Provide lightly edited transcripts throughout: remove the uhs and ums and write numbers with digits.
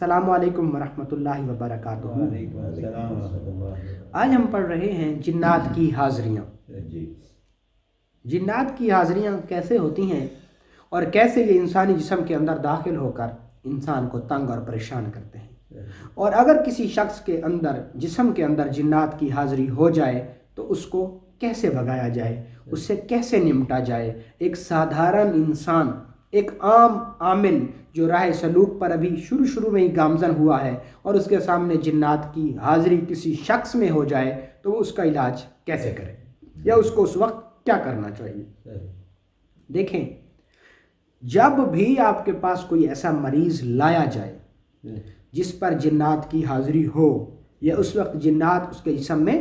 السلام علیکم ورحمۃ اللہ وبرکاتہ۔ آج ہم پڑھ رہے ہیں جنات کی حاضریاں۔ جنات کی حاضریاں کیسے ہوتی ہیں اور کیسے یہ انسانی جسم کے اندر داخل ہو کر انسان کو تنگ اور پریشان کرتے ہیں، اور اگر کسی شخص کے اندر جسم کے اندر جنات کی حاضری ہو جائے تو اس کو کیسے بھگایا جائے، اس سے کیسے نمٹا جائے۔ ایک سادھارن انسان، ایک عام عامل جو راہ سلوک پر ابھی شروع میں ہی گامزن ہوا ہے اور اس کے سامنے جنات کی حاضری کسی شخص میں ہو جائے تو وہ اس کا علاج کیسے کرے یا اس کو اس وقت کیا کرنا چاہیے۔ دیکھیں، جب بھی آپ کے پاس کوئی ایسا مریض لایا جائے جس پر جنات کی حاضری ہو یا اس وقت جنات اس کے جسم میں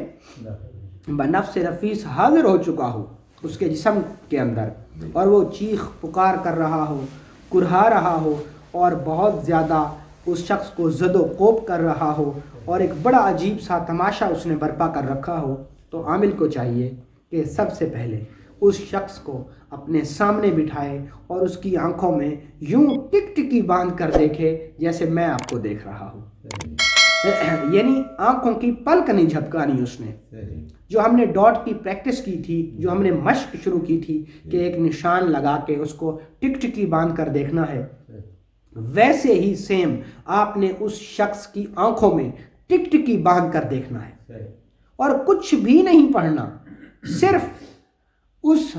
بنفس نفیس حاضر ہو چکا ہو اس کے جسم کے اندر، اور وہ چیخ پکار کر رہا ہو، کرہا رہا ہو اور بہت زیادہ اس شخص کو زد و کوب کر رہا ہو اور ایک بڑا عجیب سا تماشا اس نے برپا کر رکھا ہو، تو عامل کو چاہیے کہ سب سے پہلے اس شخص کو اپنے سامنے بٹھائے اور اس کی آنکھوں میں یوں ٹک ٹکی باندھ کر دیکھے جیسے میں آپ کو دیکھ رہا ہوں، یعنی آنکھوں کی پلک نہیں جھپکانی اس نے۔ جو ہم نے ڈاٹ کی پریکٹس کی تھی، جو ہم نے مشق شروع کی تھی کہ ایک نشان لگا کے اس کو ٹک ٹکی باندھ کر دیکھنا ہے، ویسے ہی سیم آپ نے اس شخص کی آنکھوں میں ٹک ٹکی باندھ کر دیکھنا ہے اور کچھ بھی نہیں پڑھنا، صرف اس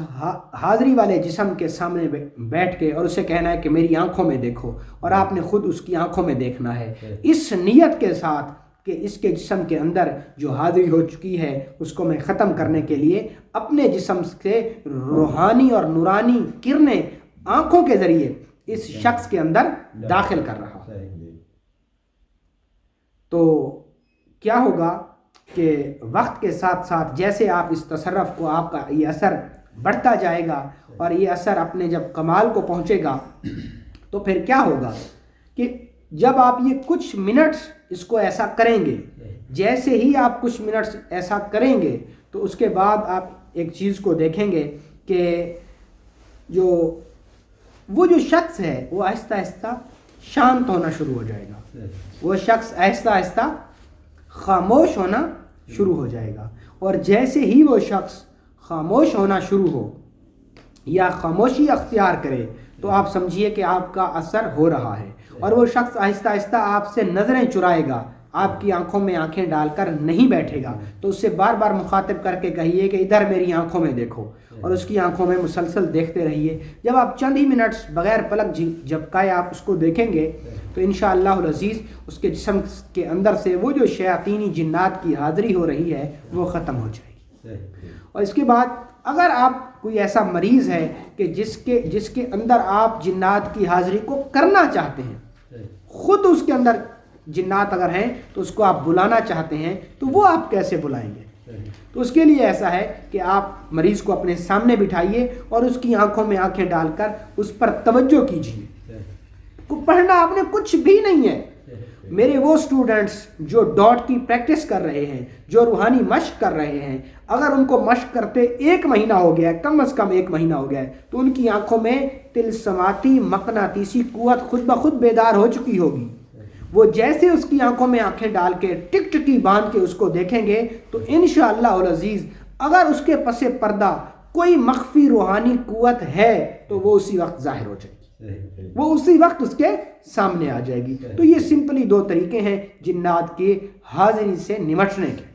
حاضری والے جسم کے سامنے بیٹھ کے اور اسے کہنا ہے کہ میری آنکھوں میں دیکھو، اور آپ نے خود اس کی آنکھوں میں دیکھنا ہے، اس نیت کے ساتھ کہ اس کے جسم کے اندر جو حاضری ہو چکی ہے اس کو میں ختم کرنے کے لیے اپنے جسم سے روحانی اور نورانی کرنیں آنکھوں کے ذریعے اس شخص کے اندر داخل کر رہا ہوں۔ تو کیا ہوگا کہ وقت کے ساتھ ساتھ جیسے آپ اس تصرف کو، آپ کا یہ اثر بڑھتا جائے گا اور یہ اثر اپنے جب کمال کو پہنچے گا تو پھر کیا ہوگا کہ جب آپ یہ کچھ منٹس اس کو ایسا کریں گے، جیسے ہی آپ کچھ منٹس ایسا کریں گے تو اس کے بعد آپ ایک چیز کو دیکھیں گے کہ وہ جو شخص ہے وہ آہستہ آہستہ شانت ہونا شروع ہو جائے گا، وہ شخص آہستہ آہستہ خاموش ہونا شروع ہو جائے گا، اور جیسے ہی وہ شخص خاموش ہونا شروع ہو یا خاموشی اختیار کرے تو آپ سمجھیے کہ آپ کا اثر ہو رہا ہے، اور وہ شخص آہستہ آہستہ آپ سے نظریں چرائے گا، آپ کی آنکھوں میں آنکھیں ڈال کر نہیں بیٹھے گا، تو اس سے بار بار مخاطب کر کے کہیے کہ ادھر میری آنکھوں میں دیکھو، اور اس کی آنکھوں میں مسلسل دیکھتے رہیے۔ جب آپ چند ہی منٹس بغیر پلک جھپکائے آپ اس کو دیکھیں گے تو انشاءاللہ العزیز اس کے جسم کے اندر سے وہ جو شیاطینی جنات کی حاضری ہو رہی ہے وہ ختم ہو جائے گی۔ اور اس کے بعد اگر آپ کوئی ایسا مریض ہے کہ جس کے اندر آپ جنات کی حاضری کو کرنا چاہتے ہیں، خود اس کے اندر جنات اگر ہیں تو اس کو آپ بلانا چاہتے ہیں، تو وہ آپ کیسے بلائیں گے؟ تو اس کے لیے ایسا ہے کہ آپ مریض کو اپنے سامنے بٹھائیے اور اس کی آنکھوں میں آنکھیں ڈال کر اس پر توجہ کیجیے۔ پڑھنا آپ نے کچھ بھی نہیں ہے۔ میرے وہ سٹوڈنٹس جو ڈاٹ کی پریکٹس کر رہے ہیں، جو روحانی مشق کر رہے ہیں، اگر ان کو مشق کرتے 1 مہینہ ہو گیا ہے، کم از کم 1 مہینہ ہو گیا ہے، تو ان کی آنکھوں میں طلسماتی مقناطیسی قوت خود بخود بیدار ہو چکی ہوگی۔ وہ جیسے اس کی آنکھوں میں آنکھیں ڈال کے ٹک ٹکی باندھ کے اس کو دیکھیں گے تو انشاءاللہ العزیز اگر اس کے پس پردہ کوئی مخفی روحانی قوت ہے تو وہ اسی وقت ظاہر ہو جائے گی، وہ اسی وقت اس کے سامنے آ جائے گی۔ تو یہ سمپلی 2 طریقے ہیں جنات کی حاضری سے نمٹنے کے۔